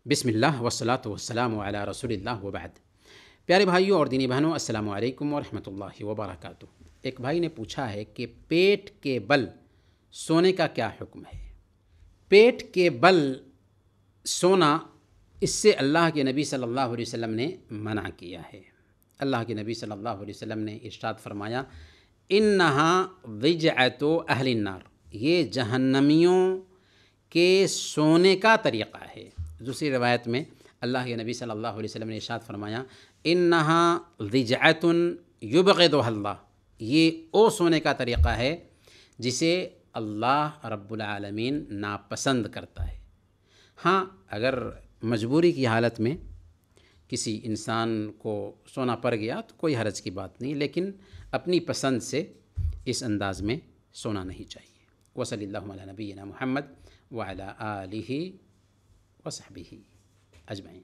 بسم اللہ والصلاۃ والسلام علی رسول اللہ وبعد۔ پیارے بھائیوں اور دینی بہنوں، السلام علیکم ورحمۃ اللہ وبرکاتہ۔ ایک بھائی نے پوچھا ہے کہ پیٹ کے بل سونے کا کیا حکم ہے؟ پیٹ کے بل سونا، اس سے اللہ کے نبی صلی اللہ علیہ وسلم نے منع کیا ہے۔ اللہ کے نبی صلی اللہ علیہ وسلم نے ارشاد فرمایا، انہا ضجعۃ اہل النار، یہ جہنمیوں کے سونے کا طریقہ ہے۔ دوسری روایت میں اللہ کے نبی صلی اللہ علیہ وسلم نے ارشاد فرمایا، انہا ضجعۃ یبغضھا اللہ، یہ او سونے کا طریقہ ہے جسے اللہ رب العالمین ناپسند کرتا ہے۔ ہاں، اگر مجبوری کی حالت میں کسی انسان کو سونا پڑ گیا تو کوئی حرج کی بات نہیں، لیکن اپنی پسند سے اس انداز میں سونا نہیں چاہیے۔ وصلی اللہ علی نبینا محمد وعلی آلہ وصحبہ اجمعین۔